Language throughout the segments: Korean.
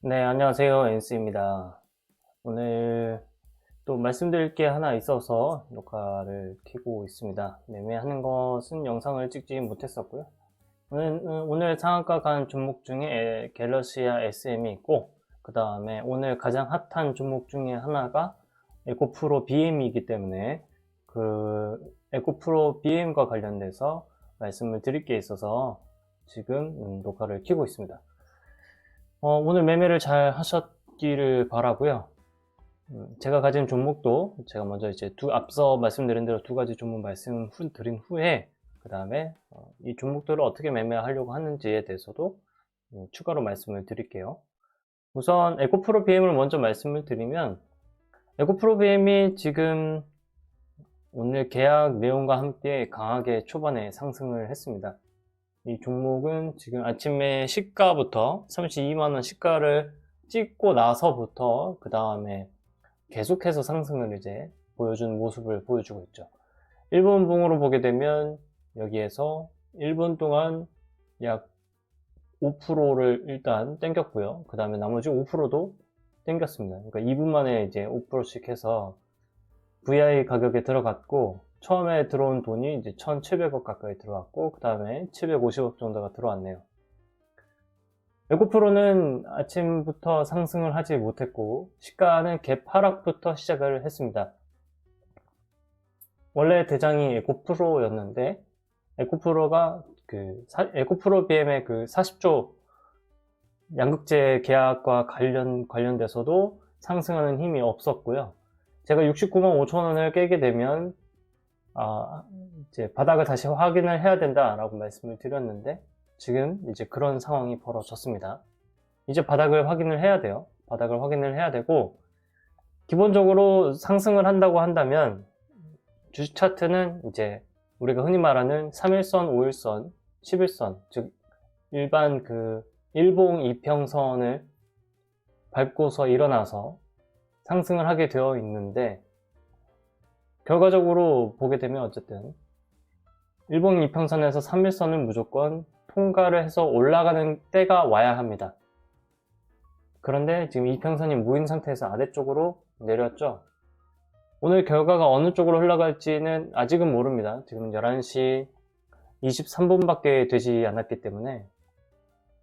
네, 안녕하세요. 엔스입니다. 오늘 또 말씀드릴 게 하나 있어서 녹화를 켜고 있습니다. 매매하는 것은 영상을 찍지 못했었고요. 오늘 상한가 간 종목 중에 갤럭시아 SM이 있고, 그 다음에 오늘 가장 핫한 종목 중에 하나가 에코프로 BM이기 때문에 그 에코프로 BM과 관련돼서 말씀을 드릴 게 있어서 지금 녹화를 켜고 있습니다. 오늘 매매를 잘 하셨기를 바라고요. 제가 가진 종목도 제가 먼저 이제 앞서 말씀드린 대로 두 가지 종목 드린 후에 그 다음에 이 종목들을 어떻게 매매하려고 하는지에 대해서도 추가로 말씀을 드릴게요. 우선 에코프로 BM을 먼저 말씀을 드리면, 에코프로 BM이 지금 오늘 계약 내용과 함께 강하게 초반에 상승을 했습니다. 이 종목은 지금 아침에 시가부터 32만원 시가를 찍고 나서부터 그 다음에 계속해서 상승을 이제 보여준 모습을 보여주고 있죠. 1분봉으로 보게 되면 여기에서 1분 동안 약 5%를 일단 땡겼고요. 그 다음에 나머지 5%도 땡겼습니다. 그러니까 2분 만에 이제 5%씩 해서 VI 가격에 들어갔고, 처음에 들어온 돈이 이제 1,700억 가까이 들어왔고, 그 다음에 750억 정도가 들어왔네요. 에코프로는 아침부터 상승을 하지 못했고, 시가는 갭 하락부터 시작을 했습니다. 원래 대장이 에코프로였는데, 에코프로가 에코프로 BM의 그 40조 양극재 계약과 관련돼서도 상승하는 힘이 없었고요. 제가 69만 5천 원을 깨게 되면 이제 바닥을 다시 확인을 해야 된다라고 말씀을 드렸는데, 지금 이제 그런 상황이 벌어졌습니다. 이제 바닥을 확인을 해야 돼요. 바닥을 확인을 해야 되고, 기본적으로 상승을 한다고 한다면 주식 차트는 이제 우리가 흔히 말하는 3일선, 5일선, 11선, 즉 일반 그 일봉 이평선을 밟고서 일어나서 상승을 하게 되어 있는데, 결과적으로 보게 되면 어쨌든 일봉 이평선에서 3일선은 무조건 통과를 해서 올라가는 때가 와야 합니다. 그런데 지금 이평선이 무인 상태에서 아래쪽으로 내렸죠. 오늘 결과가 어느 쪽으로 흘러갈지는 아직은 모릅니다. 지금 11시 23분밖에 되지 않았기 때문에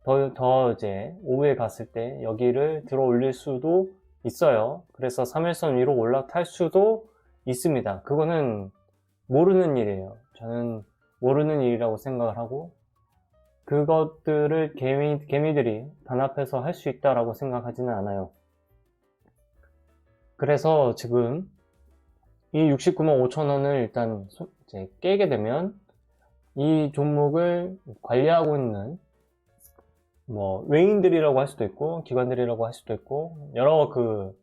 더 이제 오후에 갔을 때 여기를 들어 올릴 수도 있어요. 그래서 3일선 위로 올라탈 수도 있습니다. 그거는 모르는 일이에요. 저는 모르는 일이라고 생각을 하고, 그것들을 개미들이 단합해서 할 수 있다라고 생각하지는 않아요. 그래서 지금 이 69만 5천 원을 일단 이제 깨게 되면 이 종목을 관리하고 있는 외인들이라고 할 수도 있고 기관들이라고 할 수도 있고 여러 그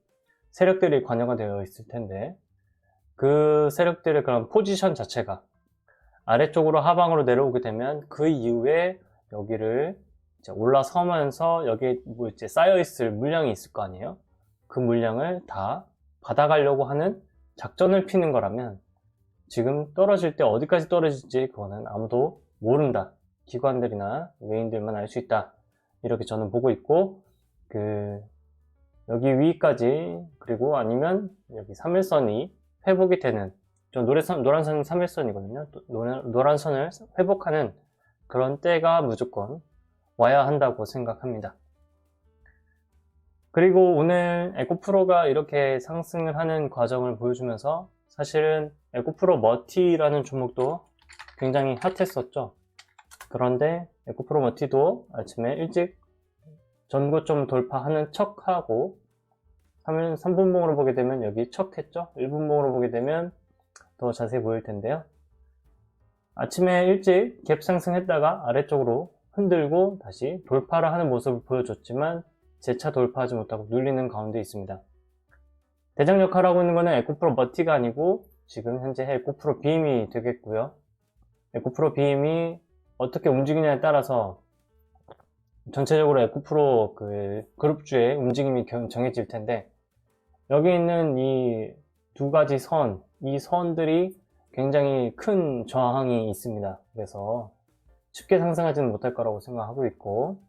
세력들이 관여가 되어 있을 텐데, 그 세력들의 그런 포지션 자체가 아래쪽으로 하방으로 내려오게 되면 그 이후에 여기를 이제 올라서면서 여기에 뭐 이제 쌓여있을 물량이 있을 거 아니에요? 그 물량을 다 받아가려고 하는 작전을 피는 거라면, 지금 떨어질 때 어디까지 떨어질지 그거는 아무도 모른다. 기관들이나 외인들만 알 수 있다. 이렇게 저는 보고 있고, 여기 위까지, 그리고 아니면 여기 3일선이 회복이 되는, 노란선이 3일선이거든요. 노란선을 회복하는 그런 때가 무조건 와야 한다고 생각합니다. 그리고 오늘 에코프로가 이렇게 상승을 하는 과정을 보여주면서, 사실은 에코프로 머티라는 종목도 굉장히 핫했었죠. 그런데 에코프로 머티도 아침에 일찍 전고점 돌파하는 척하고, 3분봉으로 보게 되면 여기 척했죠. 1분봉으로 보게 되면 더 자세히 보일 텐데요. 아침에 일찍 갭 상승했다가 아래쪽으로 흔들고 다시 돌파를 하는 모습을 보여줬지만 재차 돌파하지 못하고 눌리는 가운데 있습니다. 대장 역할을 하고 있는 것은 에코프로 머티가 아니고 지금 현재 에코프로 BM이 되겠고요. 에코프로 BM이 어떻게 움직이냐에 따라서 전체적으로 에코프로 그 그룹주의 움직임이 정해질 텐데, 여기 있는 이 두 가지 이 선들이 굉장히 큰 저항이 있습니다. 그래서 쉽게 상승하지는 못할 거라고 생각하고 있고,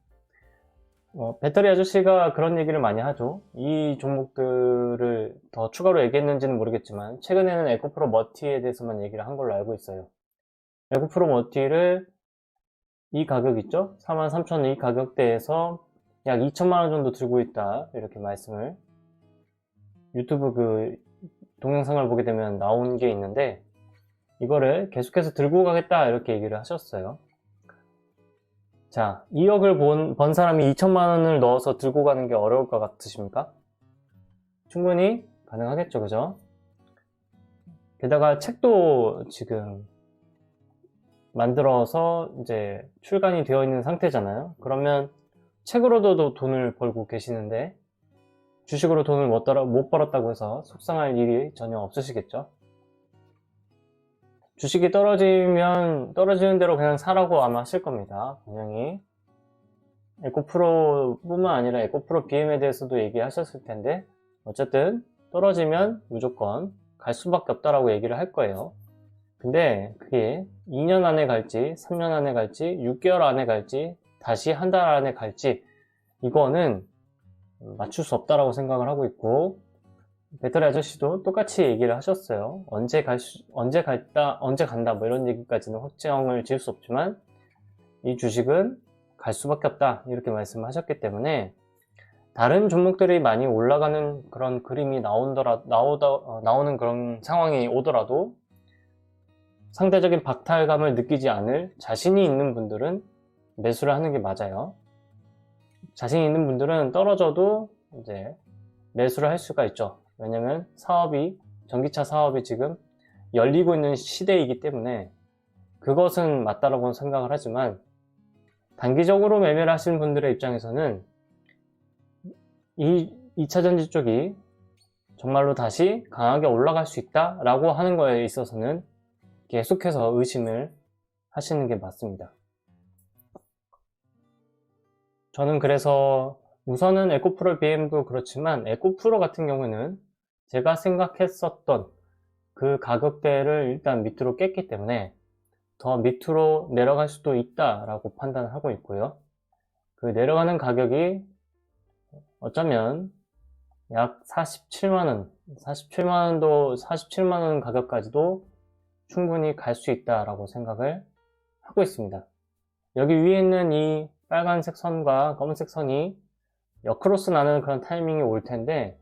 배터리 아저씨가 그런 얘기를 많이 하죠. 이 종목들을 더 추가로 얘기했는지는 모르겠지만 최근에는 에코프로 머티에 대해서만 얘기를 한 걸로 알고 있어요. 에코프로 머티를 이 가격 있죠? 43,000원 이 가격대에서 약 2천만원 정도 들고 있다, 이렇게 말씀을 유튜브 그 동영상을 보게 되면 나온 게 있는데, 이거를 계속해서 들고 가겠다 이렇게 얘기를 하셨어요. 자, 2억을 번 사람이 2천만원을 넣어서 들고 가는 게 어려울 것 같으십니까? 충분히 가능하겠죠, 그죠? 게다가 책도 지금 만들어서 이제 출간이 되어 있는 상태잖아요. 그러면 책으로도 돈을 벌고 계시는데 주식으로 돈을 못 벌었다고 해서 속상할 일이 전혀 없으시겠죠? 주식이 떨어지면 떨어지는 대로 그냥 사라고 아마 하실 겁니다. 분명히. 에코프로 뿐만 아니라 에코프로 BM에 대해서도 얘기하셨을 텐데, 어쨌든 떨어지면 무조건 갈 수밖에 없다라고 얘기를 할 거예요. 근데 그게 2년 안에 갈지 3년 안에 갈지 6개월 안에 갈지 다시 한 달 안에 갈지, 이거는 맞출 수 없다라고 생각을 하고 있고, 배터리 아저씨도 똑같이 얘기를 하셨어요. 언제 간다 뭐 이런 얘기까지는 확정을 지을 수 없지만 이 주식은 갈 수밖에 없다, 이렇게 말씀하셨기 때문에 다른 종목들이 많이 올라가는 그런 그림이 나오는 그런 상황이 오더라도 상대적인 박탈감을 느끼지 않을 자신이 있는 분들은 매수를 하는 게 맞아요. 자신이 있는 분들은 떨어져도 이제 매수를 할 수가 있죠. 왜냐면 전기차 사업이 지금 열리고 있는 시대이기 때문에 그것은 맞다라고 생각을 하지만, 단기적으로 매매를 하시는 분들의 입장에서는 이 2차전지 쪽이 정말로 다시 강하게 올라갈 수 있다라고 하는 거에 있어서는 계속해서 의심을 하시는 게 맞습니다. 저는 그래서 우선은 에코프로 BM도 그렇지만 에코프로 같은 경우는 제가 생각했었던 그 가격대를 일단 밑으로 깼기 때문에 더 밑으로 내려갈 수도 있다라고 판단을 하고 있고요. 그 내려가는 가격이 어쩌면 약 47만원 가격까지도 충분히 갈 수 있다라고 생각을 하고 있습니다. 여기 위에 있는 이 빨간색 선과 검은색 선이 역크로스 나는 그런 타이밍이 올 텐데,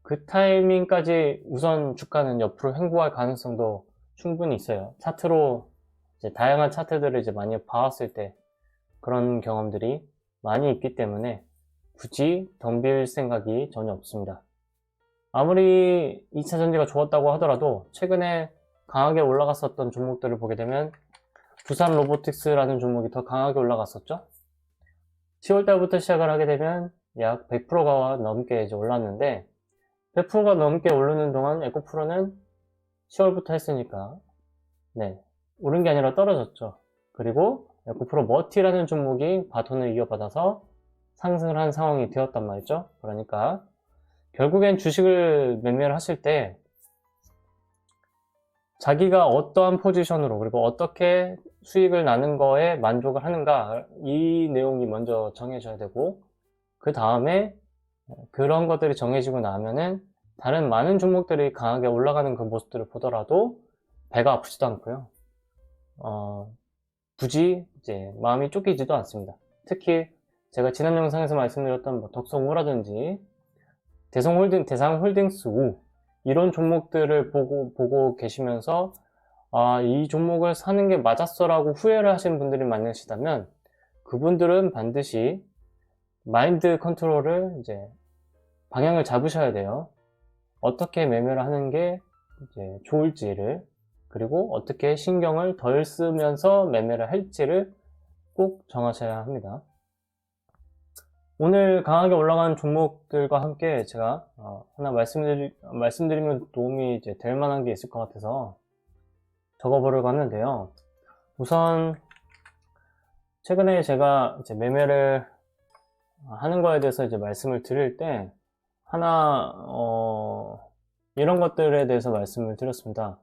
그 타이밍까지 우선 주가는 옆으로 횡보할 가능성도 충분히 있어요. 차트로 이제 다양한 차트들을 이제 많이 봐왔을 때 그런 경험들이 많이 있기 때문에 굳이 덤빌 생각이 전혀 없습니다. 아무리 2차 전지가 좋았다고 하더라도 최근에 강하게 올라갔었던 종목들을 보게 되면 두산 로보틱스라는 종목이 더 강하게 올라갔었죠. 10월달부터 시작을 하게 되면 약 100%가 넘게 이제 올랐는데, 100%가 넘게 오르는 동안 에코프로는 10월부터 했으니까 오른 게 아니라 떨어졌죠. 그리고 에코프로 머티라는 종목이 바톤을 이어받아서 상승을 한 상황이 되었단 말이죠. 그러니까 결국엔 주식을 매매를 하실 때 자기가 어떠한 포지션으로 그리고 어떻게 수익을 나는 거에 만족을 하는가, 이 내용이 먼저 정해져야 되고, 그 다음에 그런 것들이 정해지고 나면은 다른 많은 종목들이 강하게 올라가는 그 모습들을 보더라도 배가 아프지도 않고요. 굳이 이제 마음이 쫓기지도 않습니다. 특히 제가 지난 영상에서 말씀드렸던 뭐 덕성우라든지 대상홀딩스 우, 이런 종목들을 보고 계시면서 이 종목을 사는 게 맞았어 라고 후회를 하시는 분들이 많으시다면, 그분들은 반드시 마인드 컨트롤을 이제 방향을 잡으셔야 돼요. 어떻게 매매를 하는 게 이제 좋을지를, 그리고 어떻게 신경을 덜 쓰면서 매매를 할지를 꼭 정하셔야 합니다. 오늘 강하게 올라간 종목들과 함께 제가 하나 말씀드리면 도움이 이제 될 만한 게 있을 것 같아서 적어보려고 하는데요. 우선 최근에 제가 이제 매매를 하는 거에 대해서 이제 말씀을 드릴 때 하나 이런 것들에 대해서 말씀을 드렸습니다.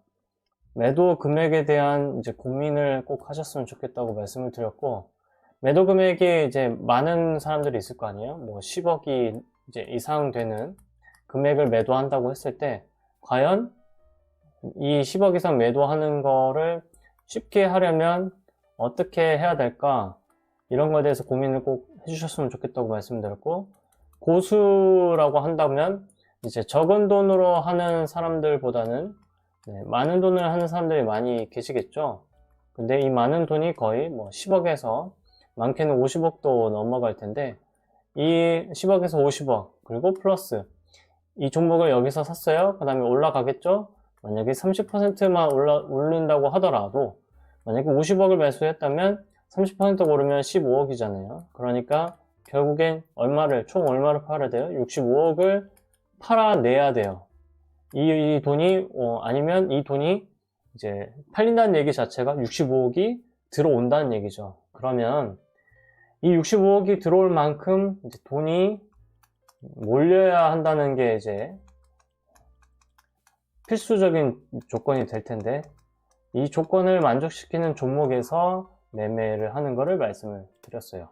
매도 금액에 대한 이제 고민을 꼭 하셨으면 좋겠다고 말씀을 드렸고, 매도 금액이 이제 많은 사람들이 있을 거 아니에요? 뭐 10억이 이제 이상 되는 금액을 매도한다고 했을 때, 과연 이 10억 이상 매도하는 거를 쉽게 하려면 어떻게 해야 될까? 이런 거에 대해서 고민을 꼭 해주셨으면 좋겠다고 말씀드렸고, 고수라고 한다면 이제 적은 돈으로 하는 사람들보다는 많은 돈을 하는 사람들이 많이 계시겠죠. 근데 이 많은 돈이 거의 뭐 10억에서 많게는 50억도 넘어갈 텐데, 이 10억에서 50억 그리고 플러스 이 종목을 여기서 샀어요. 그 다음에 올라가겠죠. 만약에 30%만 오른다고 하더라도, 만약에 50억을 매수했다면 30% 오르면 15억이잖아요. 그러니까 결국엔 총 얼마를 팔아야 돼요? 65억을 팔아내야 돼요. 이 돈이 아니면 이 돈이 이제 팔린다는 얘기 자체가 65억이 들어온다는 얘기죠. 그러면 이 65억이 들어올 만큼 이제 돈이 몰려야 한다는 게 이제 필수적인 조건이 될 텐데, 이 조건을 만족시키는 종목에서 매매를 하는 것을 말씀을 드렸어요.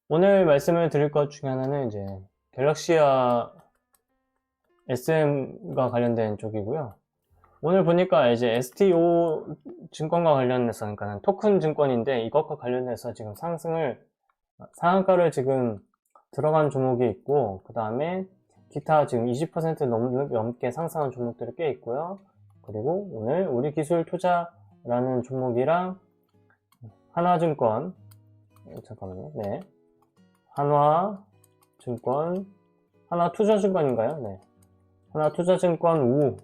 오늘 말씀을 드릴 것 중에 하나는 이제 갤럭시아 SM과 관련된 쪽이고요. 오늘 보니까 이제 STO 증권과 관련해서, 그러니까 토큰 증권인데 이것과 관련해서 지금 상한가를 지금 들어간 종목이 있고, 그 다음에 기타 지금 20% 넘게 상승한 종목들이 꽤 있고요. 그리고 오늘 우리기술투자라는 종목이랑 하나증권, 잠깐만요. 네, 한화증권, 하나투자증권인가요? 네, 하나투자증권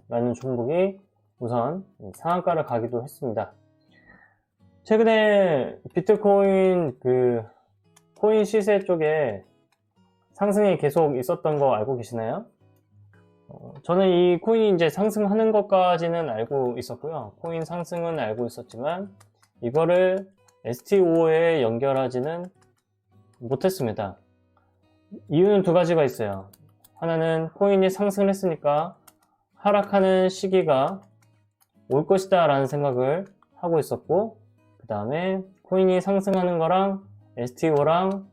우라는 종목이 우선 상한가를 가기도 했습니다. 최근에 비트코인 코인 시세 쪽에 상승이 계속 있었던 거 알고 계시나요? 저는 이 코인이 이제 상승하는 것까지는 알고 있었고요. 코인 상승은 알고 있었지만 이거를 STO에 연결하지는 못했습니다. 이유는 두 가지가 있어요. 하나는 코인이 상승을 했으니까 하락하는 시기가 올 것이다 라는 생각을 하고 있었고, 그 다음에 코인이 상승하는 거랑 STO랑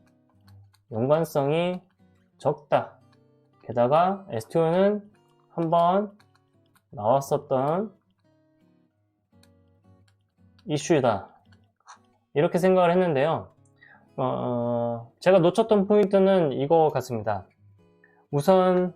연관성이 적다. 게다가 STO는 한번 나왔었던 이슈다. 이렇게 생각을 했는데요. 제가 놓쳤던 포인트는 이거 같습니다. 우선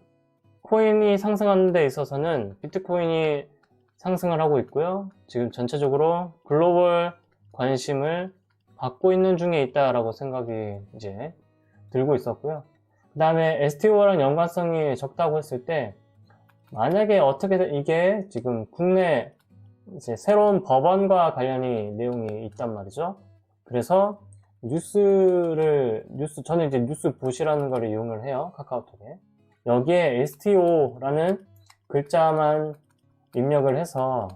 코인이 상승하는 데 있어서는 비트코인이 상승을 하고 있고요. 지금 전체적으로 글로벌 관심을 받고 있는 중에 있다라고 생각이 이제 들고 있었고요. 그 다음에 STO랑 연관성이 적다고 했을 때, 만약에 이게 지금 국내 이제 새로운 법안과 관련이 내용이 있단 말이죠. 그래서 저는 이제 뉴스 보시라는 걸 이용을 해요. 카카오톡에. 여기에 STO라는 글자만 입력을 해서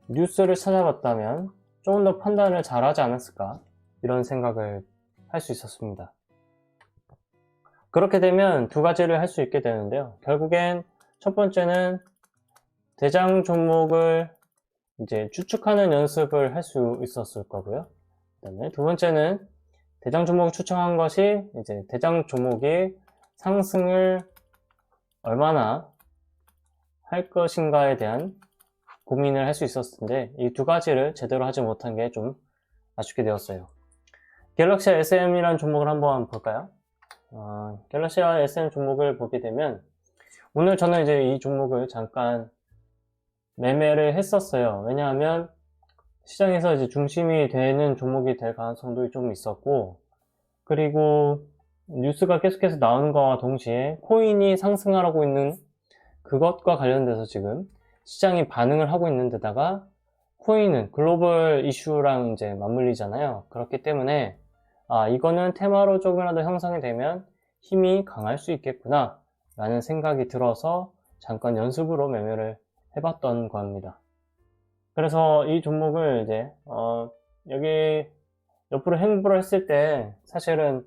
뉴스를 찾아봤다면 조금 더 판단을 잘하지 않았을까, 이런 생각을 할 수 있었습니다. 그렇게 되면 두 가지를 할 수 있게 되는데요. 결국엔 첫 번째는 대장 종목을 이제 추측하는 연습을 할 수 있었을 거고요. 그다음에 두 번째는 대장 종목을 추측한 것이 이제 대장 종목이 상승을 얼마나 할 것인가에 대한 고민을 할 수 있었을 텐데, 이 두 가지를 제대로 하지 못한 게 좀 아쉽게 되었어요. 갤럭시아 SM이라는 종목을 한번 볼까요? 갤럭시아 SM 종목을 보게 되면, 오늘 저는 이제 이 종목을 잠깐 매매를 했었어요. 왜냐하면 시장에서 이제 중심이 되는 종목이 될 가능성도 좀 있었고, 그리고 뉴스가 계속해서 나오는 것과 동시에 코인이 상승하고 있는 그것과 관련돼서 지금 시장이 반응을 하고 있는 데다가 코인은 글로벌 이슈랑 이제 맞물리잖아요. 그렇기 때문에 이거는 테마로 조금이라도 형성이 되면 힘이 강할 수 있겠구나 라는 생각이 들어서 잠깐 연습으로 매매를 해봤던 겁니다. 그래서 이 종목을 이제 여기 옆으로 행보를 했을 때 사실은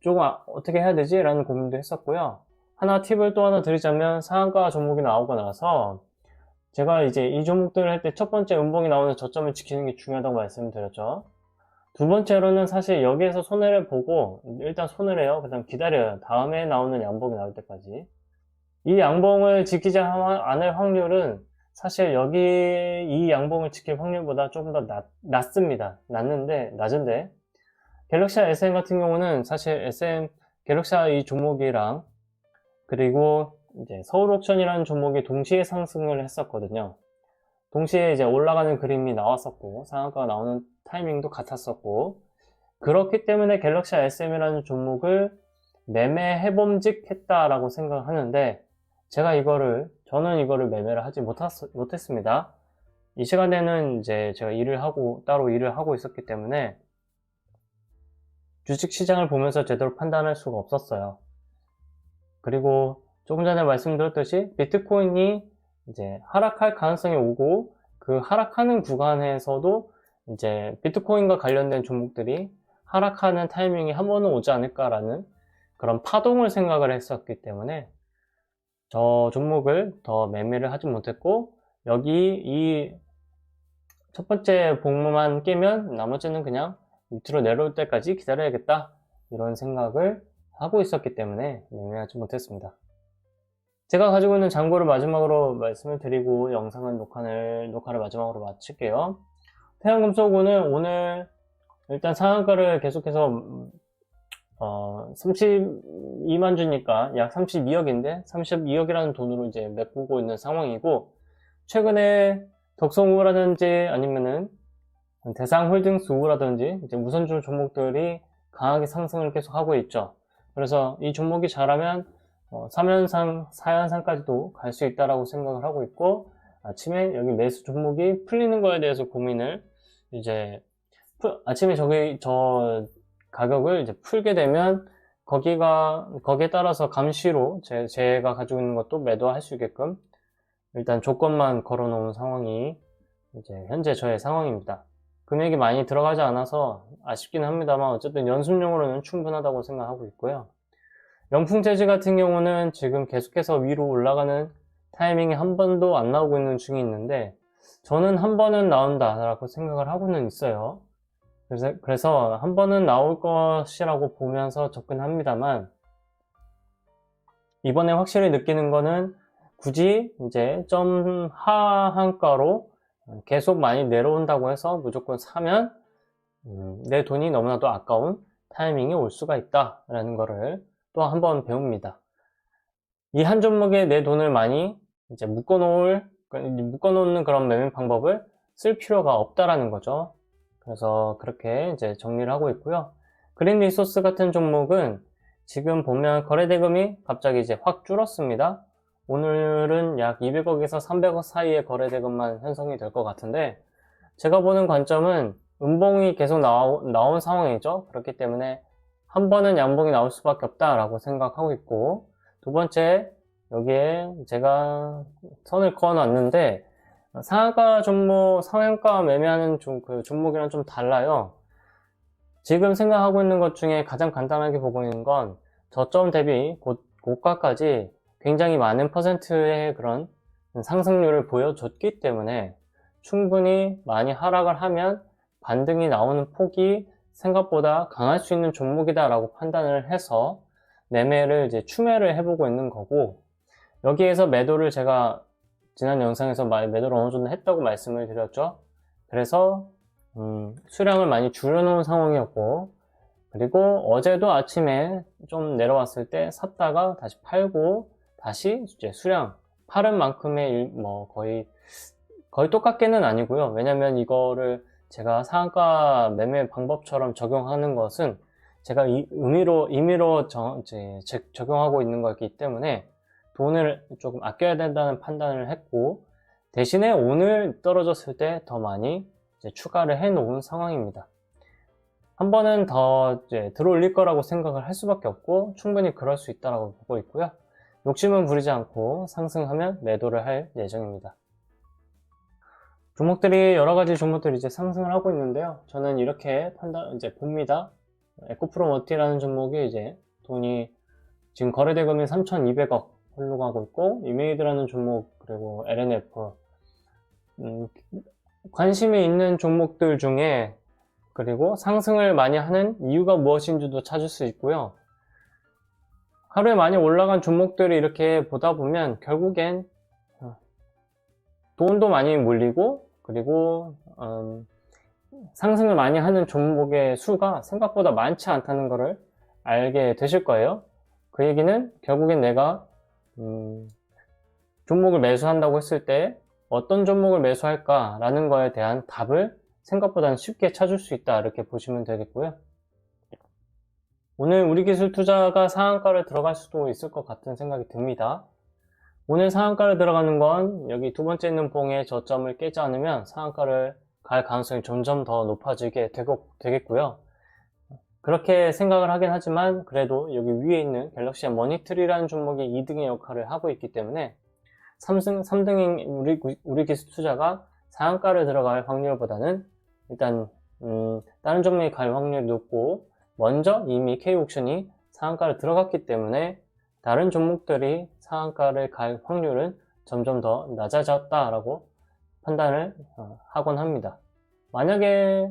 조금 어떻게 해야 되지? 라는 고민도 했었고요. 팁을 또 하나 드리자면, 상한가 종목이 나오고 나서 제가 이제 이 종목들을 할 때 첫 번째 음봉이 나오는 저점을 지키는 게 중요하다고 말씀드렸죠. 두 번째로는 사실 여기에서 손해를 보고 일단 손해래요. 그다음 기다려요. 다음에 나오는 양봉이 나올 때까지. 이 양봉을 지키지 않을 확률은 사실 여기 이 양봉을 지킬 확률보다 조금 더 낮습니다. 낮은데 갤럭시아 SM 같은 경우는 사실 SM 갤럭시아 이 종목이랑 그리고 이제 서울옥션이라는 종목이 동시에 상승을 했었거든요. 동시에 이제 올라가는 그림이 나왔었고 상한가가 나오는 타이밍도 같았었고 그렇기 때문에 갤럭시아 SM이라는 종목을 매매해봄직했다라고 생각을 하는데 저는 이거를 매매를 하지 못했습니다. 이 시간에는 이제 제가 따로 일을 하고 있었기 때문에 주식시장을 보면서 제대로 판단할 수가 없었어요. 그리고 조금 전에 말씀드렸듯이 비트코인이 이제 하락할 가능성이 오고 그 하락하는 구간에서도 이제 비트코인과 관련된 종목들이 하락하는 타이밍이 한 번은 오지 않을까라는 그런 파동을 생각을 했었기 때문에 저 종목을 더 매매를 하지 못했고 여기 이 첫 번째 봉만 깨면 나머지는 그냥 밑으로 내려올 때까지 기다려야겠다 이런 생각을 하고 있었기 때문에 매매하지 못했습니다. 제가 가지고 있는 잔고를 마지막으로 말씀을 드리고 녹화를 마지막으로 마칠게요. 태양금속은 오늘 일단 상한가를 계속해서 32만 주니까 약 32억인데 32억이라는 돈으로 이제 메꾸고 있는 상황이고 최근에 덕성우라든지 아니면은 대상홀딩스우라든지 이제 우선주 종목들이 강하게 상승을 계속 하고 있죠. 그래서 이 종목이 잘하면 3연상, 4연상까지도 갈 수 있다라고 생각을 하고 있고 아침에 여기 매수 종목이 풀리는 거에 대해서 고민을 이제 아침에 저 가격을 이제 풀게 되면 거기에 따라서 감시로 제가 가지고 있는 것도 매도할 수 있게끔 일단 조건만 걸어 놓은 상황이 이제 현재 저의 상황입니다. 금액이 많이 들어가지 않아서 아쉽긴 합니다만 어쨌든 연습용으로는 충분하다고 생각하고 있고요. 영풍재즈 같은 경우는 지금 계속해서 위로 올라가는 타이밍이 한 번도 안 나오고 있는 중이 있는데 저는 한 번은 나온다라고 생각을 하고는 있어요. 그래서 한 번은 나올 것이라고 보면서 접근합니다만 이번에 확실히 느끼는 거는 굳이 이제 점 하한가로 계속 많이 내려온다고 해서 무조건 사면 내 돈이 너무나도 아까운 타이밍이 올 수가 있다라는 거를 또 한 번 배웁니다. 이 한 종목에 내 돈을 많이 이제 묶어놓는 그런 매매 방법을 쓸 필요가 없다라는 거죠. 그래서 그렇게 이제 정리를 하고 있고요. 그린 리소스 같은 종목은 지금 보면 거래대금이 갑자기 이제 확 줄었습니다. 오늘은 약 200억에서 300억 사이의 거래대금만 형성이 될 것 같은데 제가 보는 관점은 음봉이 계속 나온 상황이죠. 그렇기 때문에 한 번은 양봉이 나올 수밖에 없다라고 생각하고 있고 두 번째 여기에 제가 선을 그어 놨는데 상한가 종목, 상한가 매매하는 그 종목이랑 좀 달라요. 지금 생각하고 있는 것 중에 가장 간단하게 보고 있는 건 저점 대비 고가까지 굉장히 많은 퍼센트의 그런 상승률을 보여줬기 때문에 충분히 많이 하락을 하면 반등이 나오는 폭이 생각보다 강할 수 있는 종목이다 라고 판단을 해서 매매를 이제 추매를 해보고 있는 거고 여기에서 매도를 제가 지난 영상에서 매도를 어느 정도 했다고 말씀을 드렸죠. 그래서 수량을 많이 줄여놓은 상황이었고 그리고 어제도 아침에 좀 내려왔을 때 샀다가 다시 팔고 다시 이제 수량 팔은 만큼의 거의 똑같게는 아니고요. 왜냐면 이거를 제가 상한가 매매 방법처럼 적용하는 것은 제가 임의로 적용하고 있는 거기 때문에 돈을 조금 아껴야 된다는 판단을 했고 대신에 오늘 떨어졌을 때 더 많이 이제 추가를 해 놓은 상황입니다. 한 번은 더 이제 들어올릴 거라고 생각을 할 수밖에 없고 충분히 그럴 수 있다고 보고 있고요. 욕심은 부리지 않고 상승하면 매도를 할 예정입니다. 여러 가지 종목들이 이제 상승을 하고 있는데요. 저는 이렇게 이제 봅니다. 에코프로머티라는 종목이 이제 돈이 지금 거래대금이 3,200억 흘러가고 있고, 이메이드라는 종목, 그리고 LNF. 관심이 있는 종목들 중에 그리고 상승을 많이 하는 이유가 무엇인지도 찾을 수 있고요. 하루에 많이 올라간 종목들을 이렇게 보다 보면 결국엔 돈도 많이 몰리고, 그리고 상승을 많이 하는 종목의 수가 생각보다 많지 않다는 것을 알게 되실 거예요. 그 얘기는 결국엔 내가 종목을 매수한다고 했을 때 어떤 종목을 매수할까 라는 거에 대한 답을 생각보다는 쉽게 찾을 수 있다, 이렇게 보시면 되겠고요. 오늘 우리기술 투자가 상한가를 들어갈 수도 있을 것 같은 생각이 듭니다. 오늘 상한가를 들어가는 건 여기 두 번째 있는 봉의 저점을 깨지 않으면 상한가를 갈 가능성이 점점 더 높아지게 되겠고요. 그렇게 생각을 하긴 하지만 그래도 여기 위에 있는 갤럭시 머니트리라는 종목이 2등의 역할을 하고 있기 때문에 3등인 우리 기술 투자가 상한가를 들어갈 확률보다는 일단 다른 종목이 갈 확률이 높고, 먼저 이미 K옥션이 상한가를 들어갔기 때문에 다른 종목들이 상한가를 갈 확률은 점점 더 낮아졌다라고 판단을 하곤 합니다. 만약에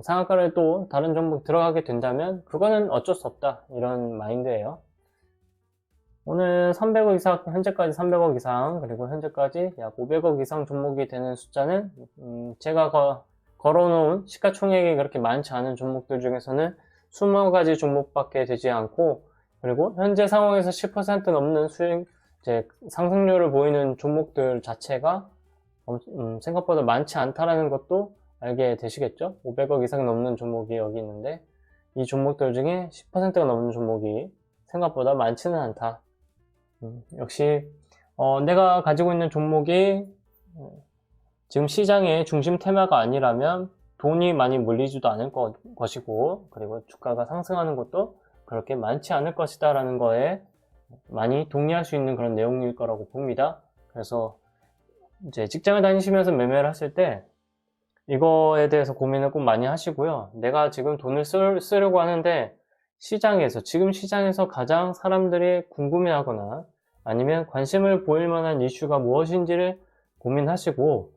상한가를 또 다른 종목 들어가게 된다면 그거는 어쩔 수 없다, 이런 마인드예요. 오늘 300억 이상, 현재까지 300억 이상, 그리고 현재까지 약 500억 이상 종목이 되는 숫자는 제가 걸어놓은 시가총액이 그렇게 많지 않은 종목들 중에서는 20가지 종목밖에 되지 않고, 그리고 현재 상황에서 10% 넘는 상승률을 보이는 종목들 자체가 생각보다 많지 않다라는 것도 알게 되시겠죠? 500억 이상 넘는 종목이 여기 있는데 이 종목들 중에 10%가 넘는 종목이 생각보다 많지는 않다. 역시 내가 가지고 있는 종목이 지금 시장의 중심 테마가 아니라면 돈이 많이 몰리지도 않을 것이고, 그리고 주가가 상승하는 것도 그렇게 많지 않을 것이다 라는 거에 많이 동의할 수 있는 그런 내용일 거라고 봅니다. 그래서 이제 직장을 다니시면서 매매를 하실 때 이거에 대해서 고민을 꼭 많이 하시고요. 내가 지금 돈을 쓰려고 하는데 지금 시장에서 가장 사람들이 궁금해하거나 아니면 관심을 보일 만한 이슈가 무엇인지를 고민하시고,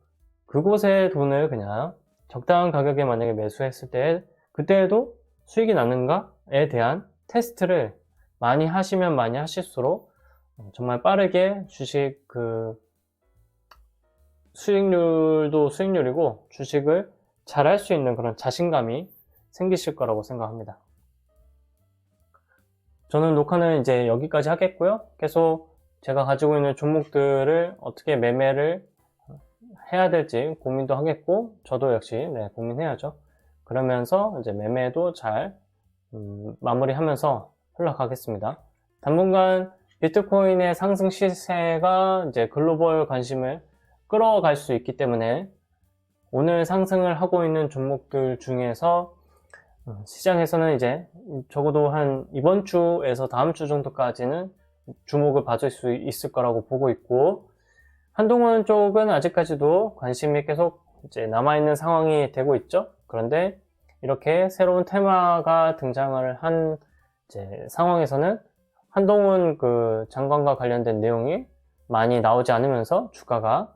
그곳에 돈을 그냥 적당한 가격에 만약에 매수했을 때 그때에도 수익이 나는가에 대한 테스트를 많이 하시면 많이 하실수록 정말 빠르게 주식 수익률도 수익률이고 주식을 잘 할 수 있는 그런 자신감이 생기실 거라고 생각합니다. 저는 녹화는 이제 여기까지 하겠고요. 계속 제가 가지고 있는 종목들을 어떻게 매매를 해야 될지 고민도 하겠고, 저도 역시 고민해야죠. 그러면서 이제 매매도 잘 마무리하면서 흘러가겠습니다. 당분간 비트코인의 상승 시세가 이제 글로벌 관심을 끌어갈 수 있기 때문에 오늘 상승을 하고 있는 종목들 중에서 시장에서는 이제 적어도 한 이번 주에서 다음 주 정도까지는 주목을 받을 수 있을 거라고 보고 있고, 한동훈 쪽은 아직까지도 관심이 계속 이제 남아있는 상황이 되고 있죠. 그런데 이렇게 새로운 테마가 등장을 한 이제 상황에서는 한동훈 장관과 관련된 내용이 많이 나오지 않으면서 주가가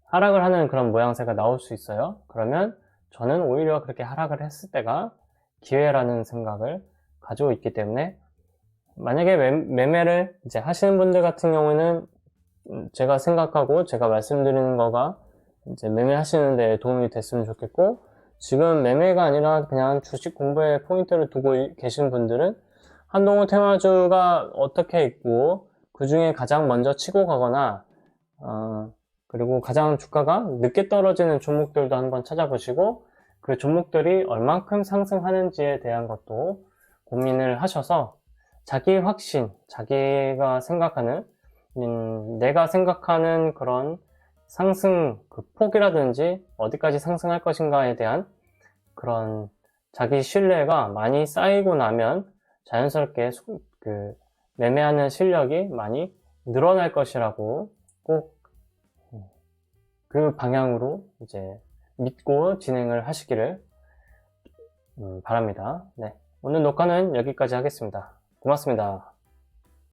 하락을 하는 그런 모양새가 나올 수 있어요. 그러면 저는 오히려 그렇게 하락을 했을 때가 기회라는 생각을 가지고 있기 때문에, 만약에 매매를 이제 하시는 분들 같은 경우에는 제가 생각하고 제가 말씀드리는 거가 이제 매매하시는 데 도움이 됐으면 좋겠고, 지금 매매가 아니라 그냥 주식 공부에 포인트를 두고 계신 분들은 한동훈 테마주가 어떻게 있고 그 중에 가장 먼저 치고 가거나 그리고 가장 주가가 늦게 떨어지는 종목들도 한번 찾아보시고, 그 종목들이 얼만큼 상승하는지에 대한 것도 고민을 하셔서 자기 확신, 자기가 생각하는 내가 생각하는 그런 상승 폭이라든지 어디까지 상승할 것인가에 대한 그런 자기 신뢰가 많이 쌓이고 나면 자연스럽게 매매하는 실력이 많이 늘어날 것이라고 꼭 그 방향으로 이제 믿고 진행을 하시기를 바랍니다. 네, 오늘 녹화는 여기까지 하겠습니다. 고맙습니다.